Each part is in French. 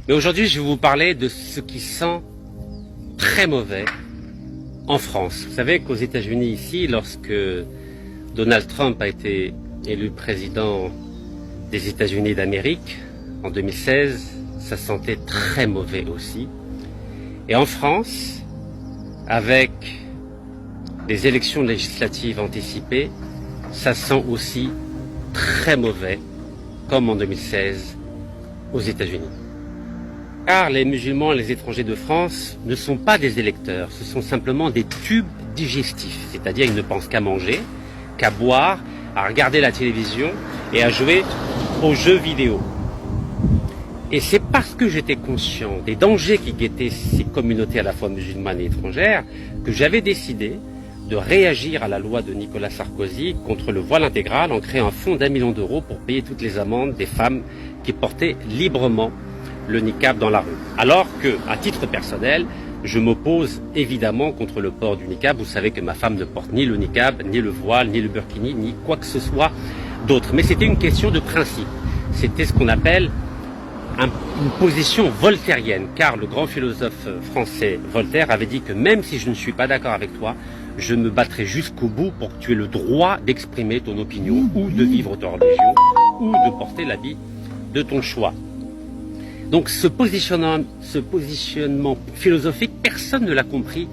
Mais aujourd'hui, je vais vous parler de ce qui sent très mauvais en France. Vous savez qu'aux États-Unis, ici, lorsque Donald Trump a été élu président des États-Unis d'Amérique en 2016, ça sentait très mauvais aussi. Et en France, avec les élections législatives anticipées, ça sent aussi très mauvais, comme en 2016 aux États-Unis. Car les musulmans et les étrangers de France ne sont pas des électeurs, ce sont simplement des tubes digestifs. C'est-à-dire ils ne pensent qu'à manger, qu'à boire, à regarder la télévision et à jouer aux jeux vidéo. Et c'est parce que j'étais conscient des dangers qui guettaient ces communautés à la fois musulmanes et étrangères que j'avais décidé de réagir à la loi de Nicolas Sarkozy contre le voile intégral en créant un fonds d'1 million d'euros pour payer toutes les amendes des femmes qui portaient librement le niqab dans la rue. Alors que, à titre personnel, je m'oppose évidemment contre le port du niqab. Vous savez que ma femme ne porte ni le niqab, ni le voile, ni le burkini, ni quoi que ce soit d'autre. Mais c'était une question de principe. C'était ce qu'on appelle une position voltairienne, car le grand philosophe français Voltaire avait dit que même si je ne suis pas d'accord avec toi, je me battrai jusqu'au bout pour que tu aies le droit d'exprimer ton opinion, ou de vivre ta religion, ou de porter l'habit de ton choix. Donc ce positionnement philosophique, personne ne l'a compris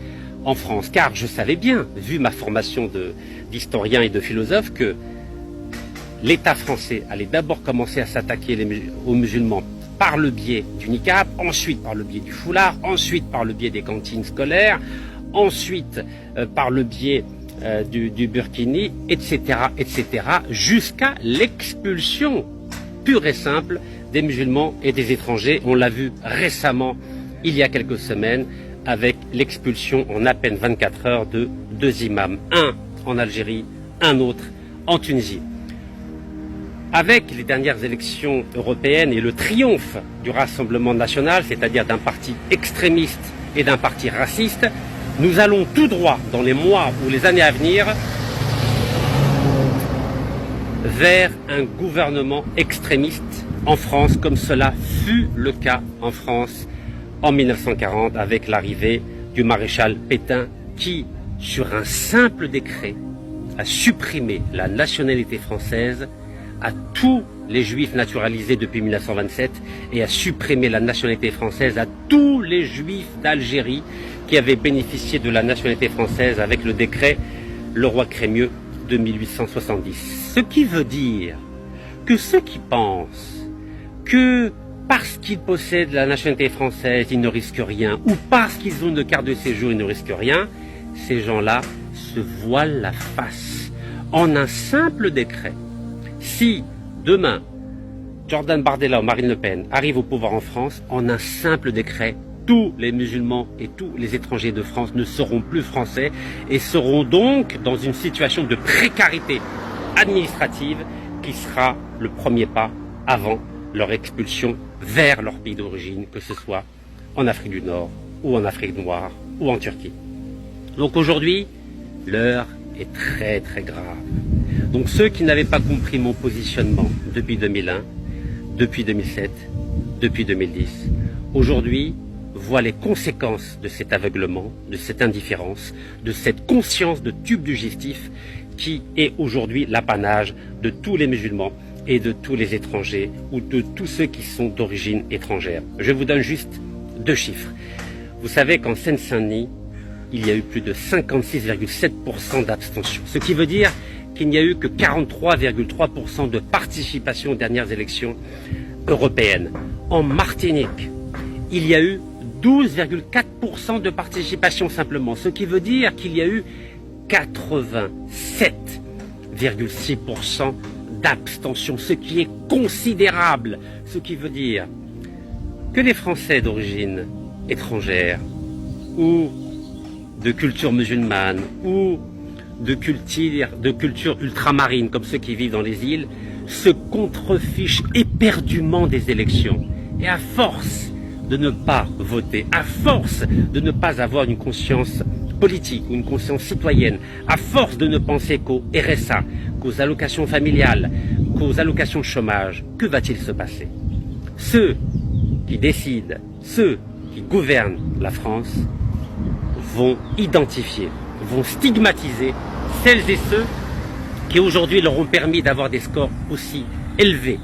en France, car je savais bien, vu ma formation d'historien et de philosophe, que l'État français allait d'abord commencer à s'attaquer aux musulmans par le biais du niqab, ensuite par le biais du foulard, ensuite par le biais des cantines scolaires, ensuite par le biais du burkini, etc., etc., jusqu'à l'expulsion pure et simple des musulmans et des étrangers. On l'a vu récemment, il y a quelques semaines, avec l'expulsion en à peine 24 heures de 2 imams, un en Algérie, un autre en Tunisie. Avec les dernières élections européennes et le triomphe du Rassemblement national, c'est-à-dire d'un parti extrémiste et d'un parti raciste, nous allons tout droit, dans les mois ou les années à venir, vers un gouvernement extrémiste en France, comme cela fut le cas en France en 1940 avec l'arrivée du maréchal Pétain qui, sur un simple décret, a supprimé la nationalité française à tous les juifs naturalisés depuis 1927 et a supprimé la nationalité française à tous les juifs d'Algérie qui avaient bénéficié de la nationalité française avec le décret Leroy Crémieux de 1870. Ce qui veut dire que ceux qui pensent que parce qu'ils possèdent la nationalité française, ils ne risquent rien, ou parce qu'ils ont une carte de séjour, ils ne risquent rien, ces gens-là se voilent la face en un simple décret. Si demain, Jordan Bardella ou Marine Le Pen arrivent au pouvoir en France, en un simple décret, tous les musulmans et tous les étrangers de France ne seront plus français et seront donc dans une situation de précarité administrative qui sera le premier pas avant leur expulsion vers leur pays d'origine, que ce soit en Afrique du Nord ou en Afrique noire ou en Turquie. Donc aujourd'hui, l'heure est très très grave. Donc ceux qui n'avaient pas compris mon positionnement depuis 2001, depuis 2007, depuis 2010, aujourd'hui voient les conséquences de cet aveuglement, de cette indifférence, de cette conscience de tube digestif qui est aujourd'hui l'apanage de tous les musulmans et de tous les étrangers ou de tous ceux qui sont d'origine étrangère. Je vous donne juste 2 chiffres. Vous savez qu'en Seine-Saint-Denis, il y a eu plus de 56,7% d'abstention, ce qui veut dire qu'il n'y a eu que 43,3% de participation aux dernières élections européennes. En Martinique, il y a eu 12,4% de participation simplement, ce qui veut dire qu'il y a eu 87,6% d'abstention, ce qui est considérable, ce qui veut dire que les Français d'origine étrangère ou de culture musulmane ou de culture ultramarine, comme ceux qui vivent dans les îles, se contrefichent éperdument des élections. Et à force de ne pas voter, à force de ne pas avoir une conscience politique ou une conscience citoyenne, à force de ne penser qu'au RSA, qu'aux allocations familiales, qu'aux allocations chômage, que va-t-il se passer? Ceux qui décident, ceux qui gouvernent la France, vont identifier, vont stigmatiser celles et ceux qui aujourd'hui leur ont permis d'avoir des scores aussi élevés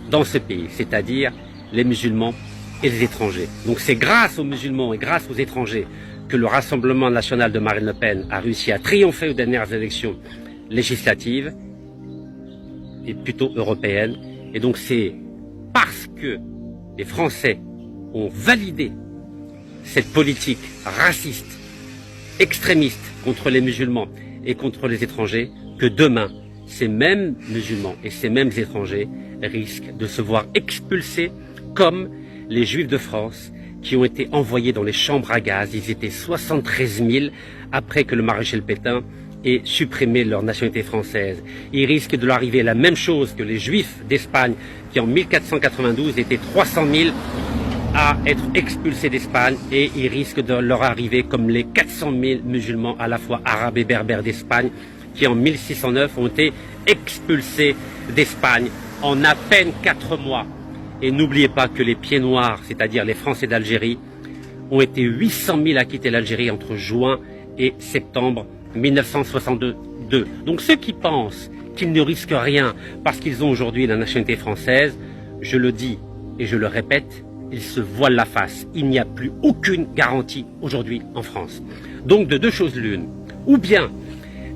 dans ce pays, c'est-à-dire les musulmans et les étrangers. Donc c'est grâce aux musulmans et grâce aux étrangers que le Rassemblement national de Marine Le Pen a réussi à triompher aux dernières élections législatives et plutôt européennes. Et donc c'est parce que les Français ont validé cette politique raciste, extrémiste contre les musulmans et contre les étrangers que demain, ces mêmes musulmans et ces mêmes étrangers risquent de se voir expulsés comme les Juifs de France qui ont été envoyés dans les chambres à gaz. Ils étaient 73 000 après que le maréchal Pétain ait supprimé leur nationalité française. Il risque de leur arriver la même chose que les Juifs d'Espagne qui en 1492 étaient 300 000 à être expulsés d'Espagne, et il risque de leur arriver comme les 400 000 musulmans à la fois arabes et berbères d'Espagne qui en 1609 ont été expulsés d'Espagne en à peine 4 mois. Et n'oubliez pas que les pieds noirs, c'est-à-dire les Français d'Algérie, ont été 800 000 à quitter l'Algérie entre juin et septembre 1962. Donc ceux qui pensent qu'ils ne risquent rien parce qu'ils ont aujourd'hui la nationalité française, je le dis et je le répète, ils se voilent la face. Il n'y a plus aucune garantie aujourd'hui en France. Donc de deux choses l'une, ou bien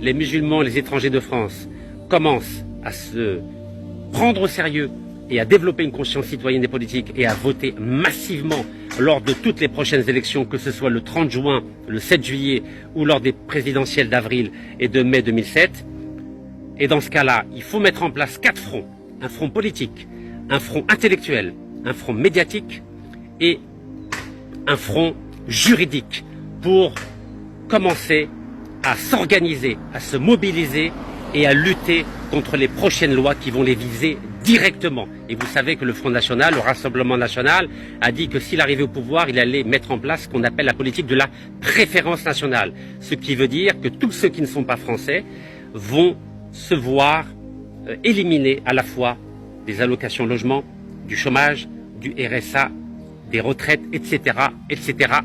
les musulmans, les étrangers de France commencent à se prendre au sérieux et à développer une conscience citoyenne et politique et à voter massivement lors de toutes les prochaines élections, que ce soit le 30 juin, le 7 juillet ou lors des présidentielles d'avril et de mai 2007. Et dans ce cas-là, il faut mettre en place 4 fronts. Un front politique, un front intellectuel, un front médiatique et un front juridique pour commencer à s'organiser, à se mobiliser et à lutter contre les prochaines lois qui vont les viser directement. Et vous savez que le Front National, le Rassemblement National, a dit que s'il arrivait au pouvoir, il allait mettre en place ce qu'on appelle la politique de la préférence nationale. Ce qui veut dire que tous ceux qui ne sont pas français vont se voir éliminés à la fois des allocations logement, du chômage, du RSA, des retraites, etc.,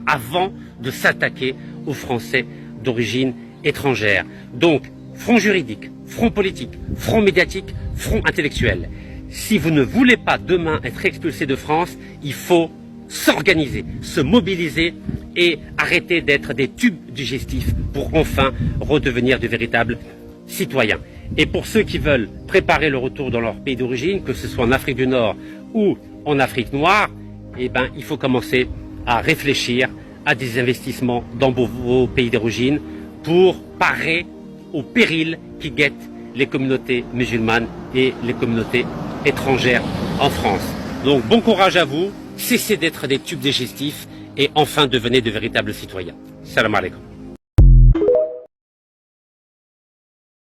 avant de s'attaquer aux Français d'origine étrangère. Donc, front juridique, front politique, front médiatique, front intellectuel. Si vous ne voulez pas demain être expulsé de France, il faut s'organiser, se mobiliser et arrêter d'être des tubes digestifs pour enfin redevenir de véritables citoyens. Et pour ceux qui veulent préparer le retour dans leur pays d'origine, que ce soit en Afrique du Nord ou en Afrique noire, eh ben, il faut commencer à réfléchir à des investissements dans vos pays d'origine pour parer aux périls qui guettent les communautés musulmanes et les communautés étrangères en France. Donc bon courage à vous, cessez d'être des tubes digestifs et enfin devenez de véritables citoyens. Salam alaikum.